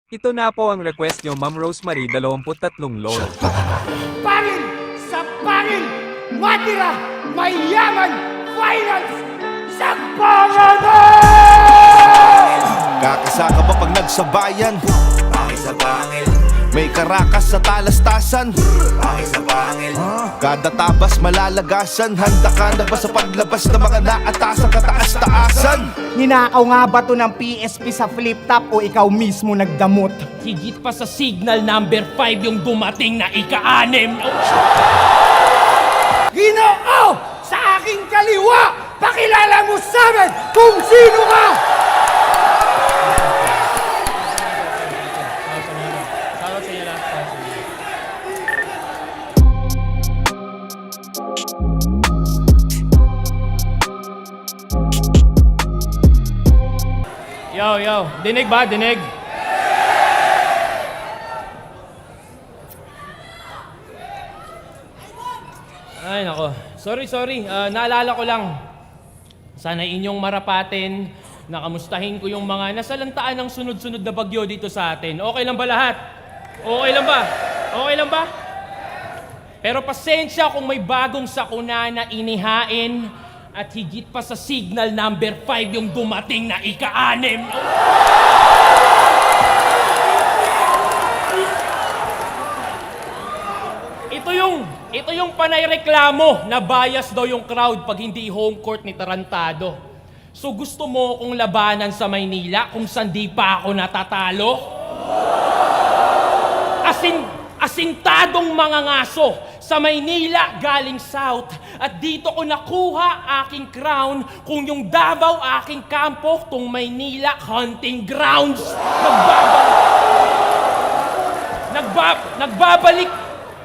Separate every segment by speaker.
Speaker 1: Ito na po ang request nyo, Ma'am Rosemary, 23 load.
Speaker 2: Pangil sa pangil, matira, mayaman, finance sa pangalan!
Speaker 3: Kakasaka ba pag nagsabayan?
Speaker 4: Pangil sa pangil,
Speaker 3: May karakas sa talastasan.
Speaker 4: pangil sa pangil,
Speaker 3: Kada tabas malalagasan. Handa ka na ba sa paglabas ng mga naatasan kataas-taasan?
Speaker 2: Ninakaw nga ba to ng PSP sa flip top o ikaw mismo nagdamot?
Speaker 5: Higit pa sa signal number 5 yung dumating na ika-6.
Speaker 2: Ginoo! Sa aking kaliwa! Pakilala mo sa amin kung sino ka!
Speaker 5: Yo, dinig ba? Dinig? Ay, nako. Sorry. Naalala ko lang. Sana inyong marapatin na kamustahin ko yung mga nasalantaan ng sunod-sunod na bagyo dito sa atin. Okay lang ba lahat? Okay lang ba? Okay lang ba? Pero pasensya kung may bagong sakuna na inihain at higit pa sa signal number 5 yung dumating na ika-6. Ito yung panay reklamo na bias daw yung crowd pag hindi home court ni Tarantado. So gusto mo kong labanan sa Maynila kung sandi pa ako natatalo? Asintadong mga ngaso sa Maynila galing South at dito ko nakuha aking crown kung yung Davao aking kampo tong Maynila hunting grounds.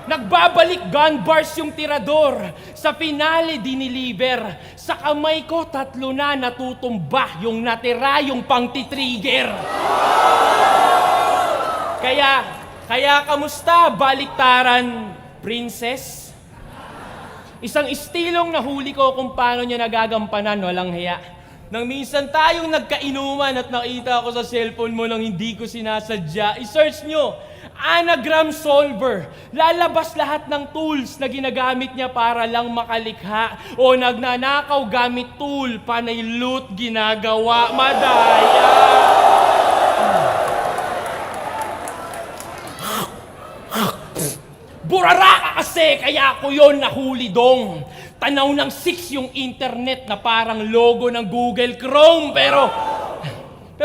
Speaker 5: Nagbabalik gun bars yung tirador. Sa finale diniliver. Sa kamay ko 3 na natutumba. Yung natira yung pang-titrigger. Kaya kamusta baliktaran, princess? Isang istilong nahuli ko kung paano niya nagagampanan, walang hiya. Nang minsan tayong nagkainuman at nakita ko sa cellphone mo nang hindi ko sinasadya, i-search nyo, anagram solver. Lalabas lahat ng tools na ginagamit niya para lang makalikha o nagnanakaw gamit tool, panay loot ginagawa, madaya. Burara ka kasi, kaya ako yon nahuli dong. Tanaw ng 6 yung internet na parang logo ng Google Chrome. Pero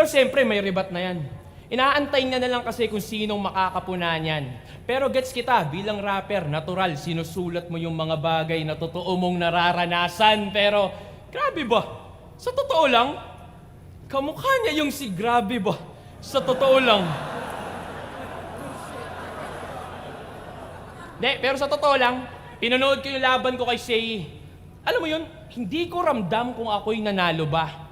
Speaker 5: siyempre may ribat na yan. Inaantay niya na lang kasi kung sinong makakapunan yan. Pero gets kita, bilang rapper, natural, sinusulat mo yung mga bagay na totoo mong nararanasan. Pero, grabe ba? Sa totoo lang, kamukha niya yung si Grabe ba? Sa totoo lang. Pero sa totoo lang, pinanood ko yung laban ko kay Shay. Alam mo yun, hindi ko ramdam kung ako'y nanalo ba.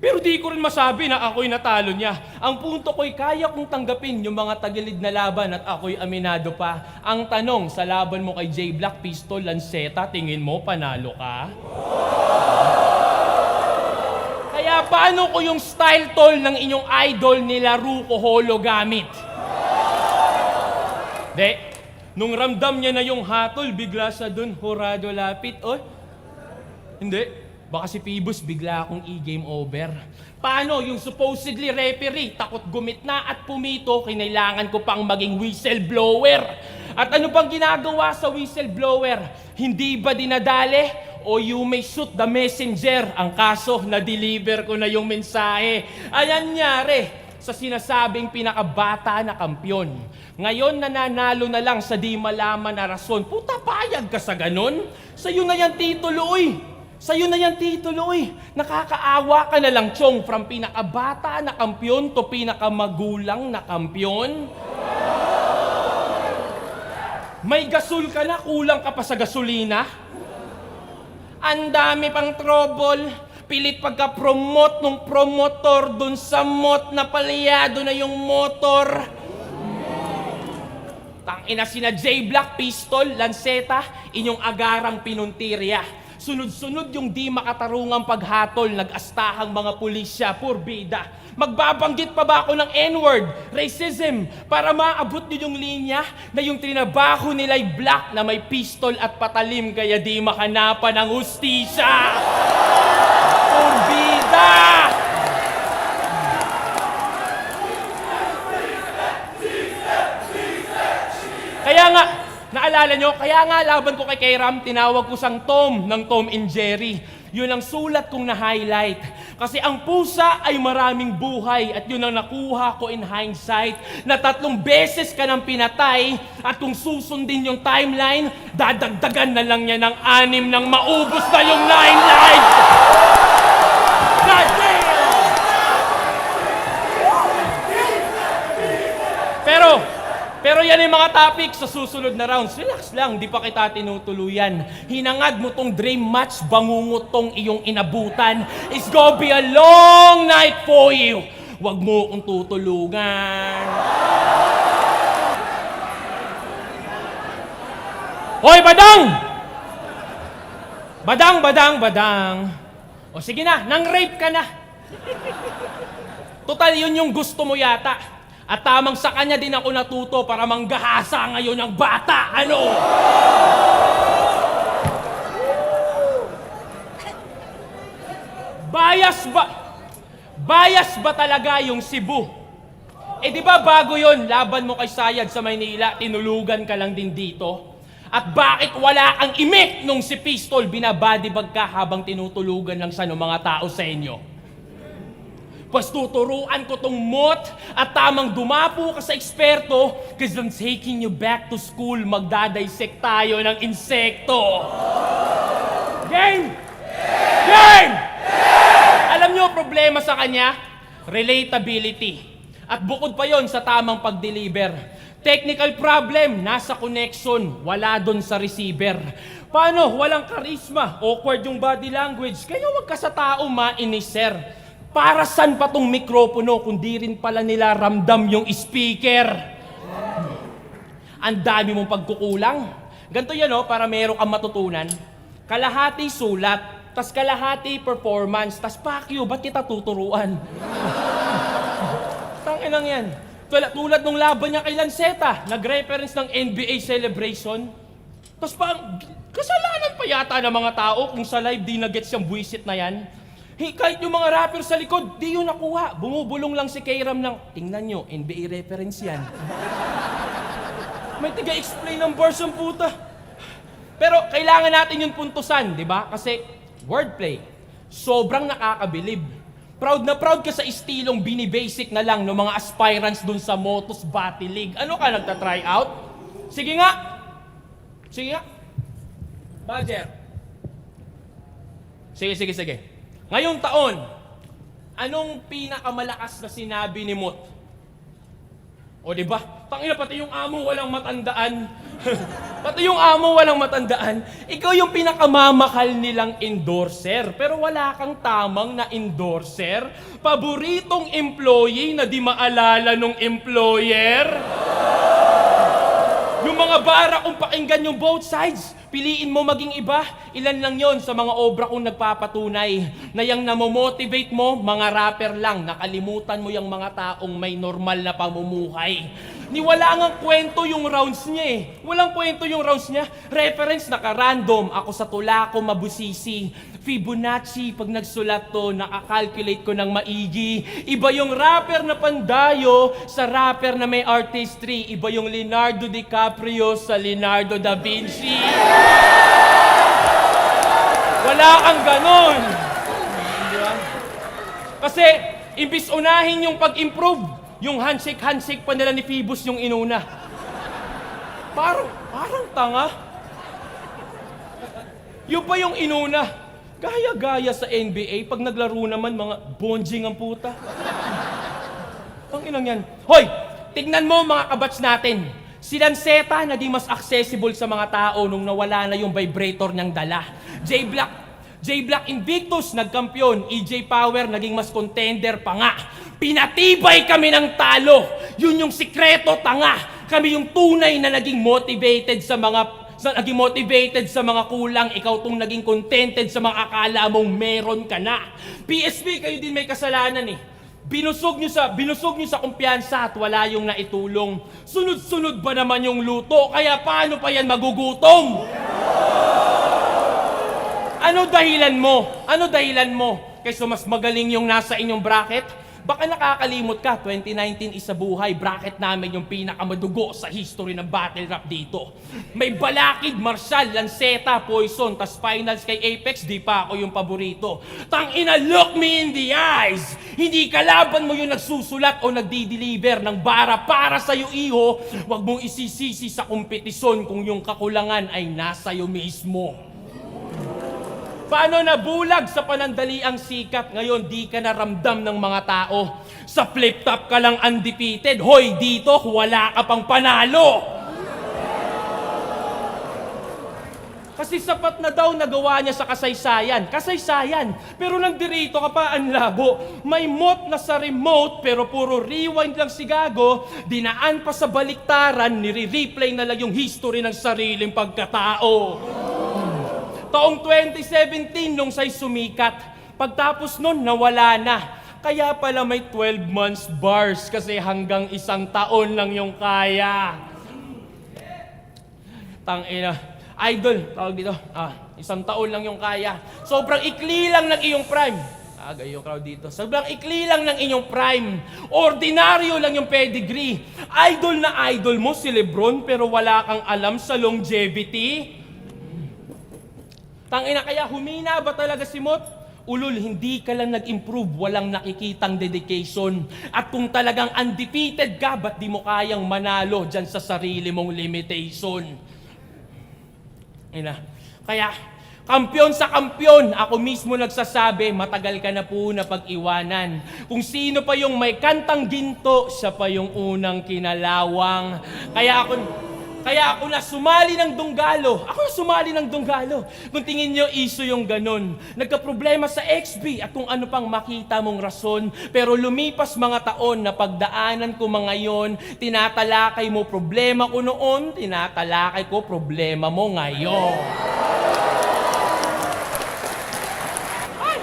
Speaker 5: Pero di ko rin masabi na ako'y natalo niya. Ang punto ko'y kaya kong tanggapin yung mga tagilid na laban at ako'y aminado pa. Ang tanong, sa laban mo kay J Black, Pistol, Lanceta, tingin mo panalo ka? Kaya paano ko yung style tol ng inyong idol nila Ruko Holo gamit? Nung ramdam niya na yung hatol, bigla sa dun, horado lapit. Oy, hindi. Baka si Phoebus bigla akong i-game over. Paano yung supposedly referee, takot gumit na at pumito, kinailangan ko pang maging whistleblower. At ano pang ginagawa sa whistleblower? Hindi ba dinadali? O you may shoot the messenger? Ang kaso, na-deliver ko na yung mensahe. Ayan nyari sa sinasabing pinakabata na kampyon. Ngayon nananalo na lang sa di malaman na rason. Puta, payag ka sa ganun? Sa'yo na yan titulo, uy. Sa'yo na yan titulo, uy. Nakakaawa ka na lang, Chong, from pinakabata na kampyon to pinakamagulang na kampyon. May gasol ka na, kulang ka pa sa gasolina. Ang dami pang trouble. Pilit pagka-promote nung promotor dun sa mot na palyado na yung motor. Tangina sina J Black, Pistol, Lanceta, inyong agarang pinuntirya. Sunod-sunod yung di makatarungang paghatol, nag-astahang mga pulisya, purbida. Magbabanggit pa ba ako ng N-word, racism, para maabot nyo yung linya na yung trinabaho nila'y black na may pistol at patalim kaya di makanapan ng hustisya? Purbida! Kaya nga, naalala nyo, kaya nga laban ko kay Kairam, tinawag ko sang Tom ng Tom and Jerry. Yun ang sulat kong na-highlight. Kasi ang pusa ay maraming buhay at yun ang nakuha ko in hindsight na 3 beses ka nang pinatay at kung susundin yung timeline, dadagdagan na lang niya ng 6 nang maubos na yung 9 lives! God damn! Pero yan yung mga topic sa susunod na rounds. Relax lang, di pa kita tinutuluyan. Hinangad mo tong dream match, bangungot tong iyong inabutan. It's gonna be a long night for you. Huwag mo kong tutulungan. Hoy, Badang! Badang. O sige na, nang-rape ka na. Total, yun yung gusto mo yata. At tamang sa kanya din ako natuto para manggahasa ngayon ng bata. Ano? Bias ba talaga yung Cebu? Eh di ba bago yon, laban mo kay Sayad sa Maynila, tinulugan ka lang din dito? At bakit wala kang imik nung si Pistol binabadibag ka habang tinutulugan lang sa mga tao sa inyo? Pas tuturuan ko tong mot at tamang dumapo ka sa eksperto because I'm taking you back to school. Magdadissect tayo ng insekto. Game! Game! Alam nyo problema sa kanya? Relatability. At bukod pa yon sa tamang pag-deliver. Technical problem, nasa connection, wala dun sa receiver. Paano? Walang charisma, awkward yung body language. Kaya wag ka sa tao mainis, sir. Para saan pa tong mikropono kung di rin pala nila ramdam yung speaker? Ang dami mong pagkukulang. Ganito yan, para meron kang matutunan. Kalahati sulat, tas kalahati performance, tas pakyo, ba't kita tuturuan? Tanginang yan. Tulad nung laban niya kay Lanceta, nag-reference ng NBA celebration. Tas parang, kasalanan pa yata ng mga tao kung sa live di na-gets yung buwisit na yan. Kahit yung mga rapper sa likod, di yun nakuha. Bumubulong lang si Kairam ng, tingnan nyo, NBA reference yan. May tiga-explain ng verse ang puta. Pero kailangan natin yung puntusan, di ba? Kasi wordplay, sobrang nakakabilib. Proud na proud ka sa estilong binibasic na lang ng mga aspirants dun sa Motos Battle League. Ano ka, nagta-try out? Sige nga. Badger. Sige. Ngayong taon, anong pinakamalakas na sinabi ni Mot? O diba? Tangina, pati yung amo walang matandaan. Ikaw yung pinakamamahal nilang endorser, pero wala kang tamang na endorser. Paboritong employee na di maalala nung employer. Yung mga bara kung pakinggan yung both sides, piliin mo maging iba. Ilan lang yon sa mga obra kong nagpapatunay na yung namomotivate mo, mga rapper lang. Nakalimutan mo yung mga taong may normal na pamumuhay. Wala ngang kwento yung rounds niya eh. Walang kwento yung rounds niya. Reference naka-random. Ako sa tula ko mabusisi. Fibonacci, pag nagsulat to, nakakalculate ko ng maigi. Iba yung rapper na Pandayo sa rapper na may artistry. Iba yung Leonardo DiCaprio sa Leonardo da Vinci. Wala kang ganon. Kasi, imbis unahin yung pag-improve, yung handshake pa nila ni Phoebus yung inuna. Parang tanga. Yung pa yung inuna. Gaya-gaya sa NBA, pag naglaro naman, mga bonjing ang puta. Ang inang yan. Hoy! Tignan mo mga kabats natin. Si Lanceta naging mas accessible sa mga tao nung nawala na yung vibrator niyang dala. J-Black Invictus, nagkampiyon. EJ Power, naging mas contender pa nga. Pinatibay kami ng talo. Yun yung sikreto, tanga. Kami yung tunay na naging motivated sa sa naging motivated sa mga kulang, ikaw tong naging contented sa mga akala mong meron ka na. PSP, kayo din may kasalanan eh. Binusog nyo sa kumpiyansa at wala yung naitulong. Sunod-sunod ba naman yung luto? Kaya paano pa yan magugutom? Ano dahilan mo? Kaysa mas magaling yung nasa inyong bracket? Baka nakakalimot ka, 2019 isa buhay, bracket namin yung pinakamadugo sa history ng battle rap dito. May Balakid, Marshall, Lanceta, Poison, tas finals kay Apex, di pa ako yung paborito. Tangina, look me in the eyes! Hindi kalaban mo yung nagsusulat o nagdi-deliver ng bara para sa'yo, iho. Huwag mong isisisi sa kompetisyon kung yung kakulangan ay nasa'yo mismo. Paano nabulag sa panandaliang sikat, ngayon di ka naramdam ng mga tao. Sa flip-top ka lang undefeated, hoy dito wala ka pang panalo. Kasi sapat na daw nagawa niya sa kasaysayan. Pero nandirito ka pa ang labo. May mot na sa remote pero puro rewind lang si gago. Dinaan pa sa baliktaran, nire-replay na lang yung history ng sariling pagkatao. Taong 2017 nung sa'y sumikat, pagtapos nun nawala na. Kaya pala may 12 months bars kasi hanggang 1 taon lang yung kaya. Tangina. Idol, tawag dito. 1 taon lang yung kaya. Sobrang ikli lang ng iyong prime. Yung crowd dito. Sobrang ikli lang ng inyong prime. Ordinaryo lang yung pedigree. Idol na idol mo si Lebron pero wala kang alam sa longevity. Tangina, kaya humina ba talaga si Mot? Ulul, hindi ka lang nag-improve, walang nakikitang dedication. At kung talagang undefeated ka, ba't di mo kayang manalo dyan sa sarili mong limitation? Kaya, kampiyon sa kampiyon, ako mismo nagsasabi, matagal ka na po na pag-iwanan. Kung sino pa yung may kantang ginto, siya pa yung unang kinalawang. Kaya ako na sumali ng Dunggalo. Kung tingin nyo, iso yung ganun. Nagka-problema sa XB at kung ano pang makita mong rason. Pero lumipas mga taon na pagdaanan ko mga yon, tinatalakay mo problema ko noon, tinatalakay ko problema mo ngayon. Ay!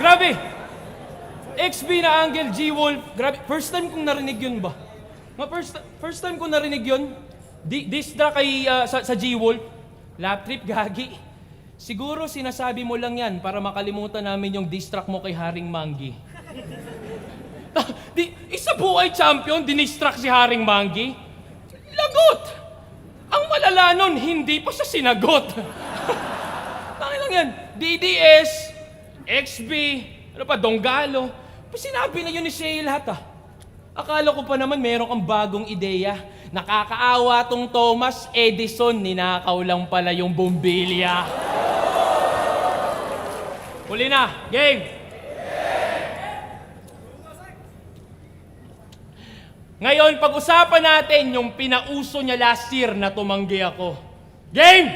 Speaker 5: Grabe! XB na Angel G-Wolf. Grabe, first time kong narinig yun ba? First time ko narinig yun. Distra kay sa G-Wolf. Lap trip, gagi. Siguro sinasabi mo lang yan para makalimutan namin yung distract mo kay Haring Manggi. Isa buhay champion, dinistract si Haring Manggi. Lagot! Ang malala nun, hindi pa siya sinagot. Tangin lang yan. DDS, XB, Dunggalo. Sinabi na yun ni Shay lahat Akala ko pa naman meron kang bagong ideya. Nakakaawa tong Thomas Edison, ninakaw lang pala yung bombilya. Huli na, game! Ngayon, pag-usapan natin yung pinauso niya last year na tumanggi ako. Game!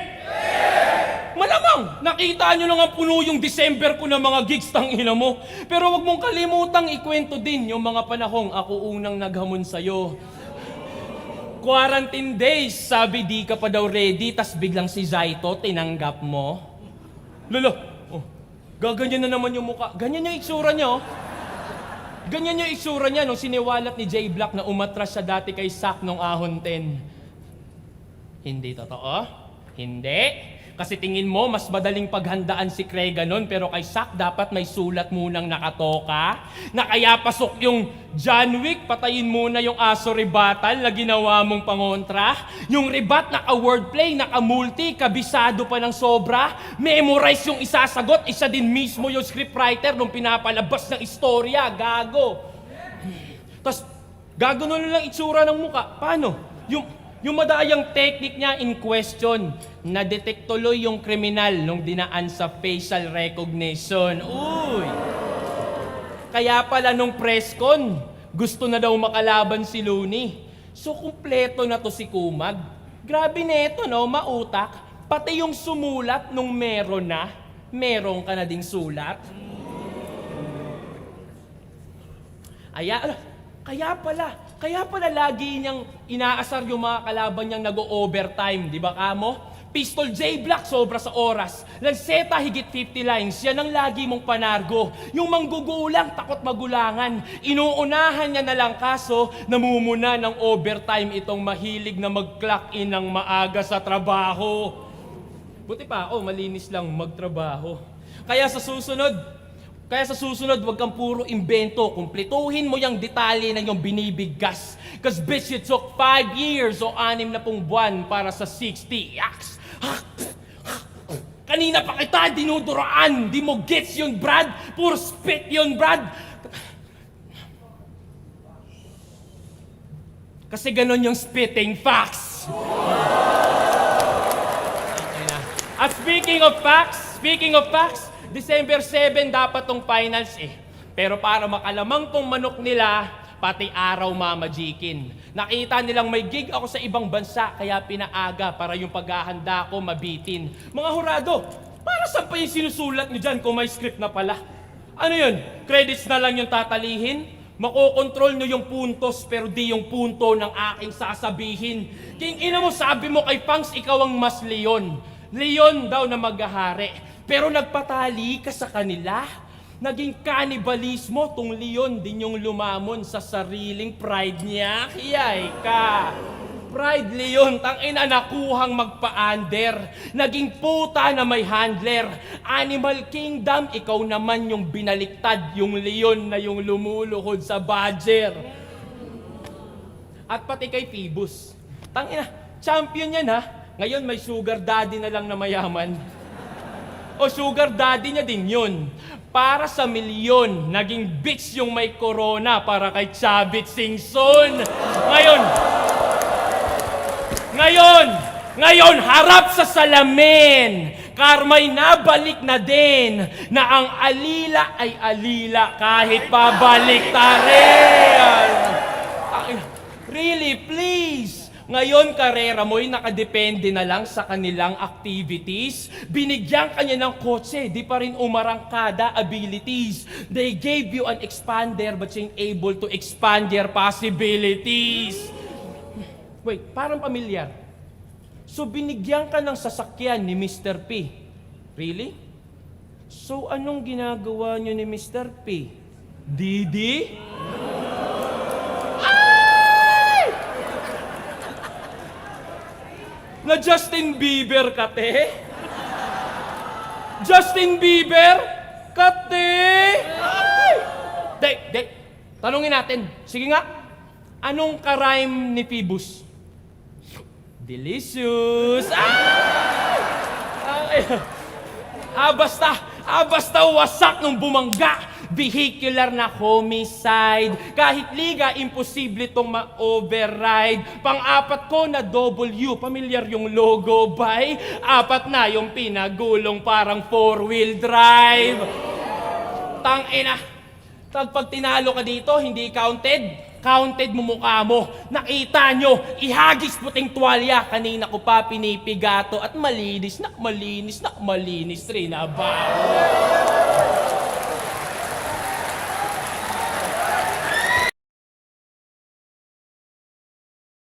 Speaker 5: Malamang, nakita nyo lang ang puno yung December ko ng mga gigs, tangina mo. Pero wag mong kalimutang ikwento din yung mga panahong ako unang naghamon sa'yo. Quarantine days, sabi di ka pa daw ready, tas biglang si Zaito, tinanggap mo. Lolo, gaganyan na naman yung mukha. Ganyan yung itsura niya, Ganyan yung itsura niya nung siniwalat ni J Black na umatras siya dati kay Sak nung Ahon 10. Hindi totoo? Hindi. Kasi tingin mo, mas madaling paghandaan si Krega nun, pero kay Sak dapat may sulat munang nakatoka. Na kaya pasok yung John Wick, patayin muna yung aso rebatal na ginawa mong pangontra. Yung rebat, naka-wordplay, naka-multi, kabisado pa ng sobra. Memorize yung isasagot, isa din mismo yung scriptwriter nung pinapalabas ng istorya, gago. Tapos, gago nun lang itsura ng muka. Paano? Yung madayang technique niya in question, na-detect tuloy yung kriminal nung dinaan sa facial recognition. Uy! Kaya pala nung press con, gusto na daw makalaban si Looney. So, kumpleto na to si Kumag. Grabe neto, no? Mautak. Pati yung sumulat nung meron ka na ding sulat. Kaya pala, Kaya pala lagi niyang inaasar yung mga kalaban niyang nag-overtime, di ba kamo? Pistol J Black sobra sa oras. Lanceta higit 50 lines. Yan ang lagi mong panargo. Yung manggugulang, takot magulangan. Inuunahan niya na lang kaso, namumuna ng overtime itong mahilig na mag-clock in ng maaga sa trabaho. Buti pa ako, malinis lang magtrabaho. Kaya sa susunod, wag kang puro imbento. Kumpletuhin mo yung detalye na yung binibigkas. Cause bitch, it took 5 years o 60 buwan para sa 60 acts. Kanina pa kita dinuduraan. Di mo gets yun, Brad. Puro spit yun, Brad. Kasi ganon yung spitting facts. At speaking of facts, December 7 dapat tong finals eh. Pero para makalamang tong manok nila, pati araw mamajikin. Nakita nilang may gig ako sa ibang bansa, kaya pinaaga para yung paghahanda ko mabitin. Mga hurado, para saan pa yung sinusulat nyo dyan kung may script na pala? Ano yun? Credits na lang yung tatalihin? Makokontrol nyo yung puntos pero di yung punto ng aking sasabihin. King ina mo, sabi mo kay Pangs, ikaw ang mas leon. Leon daw na maghahari. Pero nagpatali ka sa kanila. Naging kanibalismo, tong leon din yung lumamon sa sariling pride niya. Kiyay ka. Pride leon, tangina nakuhang magpa-under. Naging puta na may handler. Animal Kingdom, ikaw naman yung binaliktad, yung leon na yung lumuluhod sa badger. At pati kay Phoebus. Tangina, champion yan ha. Ngayon may sugar daddy na lang na mayaman. O sugar daddy niya din yun. Para sa milyon, naging bitch yung may corona para kay Chavit Singson. Ngayon, harap sa salamin. Karma'y nabalik na din na ang alila ay alila kahit pabalik ta rin. Really, please. Ngayon, karera mo'y nakadepende na lang sa kanilang activities. Binigyan kanya ng kotse, di pa rin umarangkada abilities. They gave you an expander but you ain't able to expand your possibilities. Wait, parang pamilyar. So, binigyan ka ng sasakyan ni Mr. P. Really? So, anong ginagawa niyo ni Mr. P? Didi? Na Justin Bieber kate? Justin Bieber kate? Ay! Dek, tanungin natin. Sige nga, anong ka-rhyme ni Phoebus? Delicious! Ay! Basta wasak nung bumangga. Vehicular na homicide. Kahit liga, imposible tong ma-override. Pang-apat ko na W. Pamilyar yung logo, bay? 4 na yung pinagulong parang 4-wheel drive. Tangina. Pag tinalo ka dito, hindi counted. Counted mo mukha mo. Nakita nyo, ihagis puting tuwalya. Kanina ko pa pinipigato at malinis rin na ba?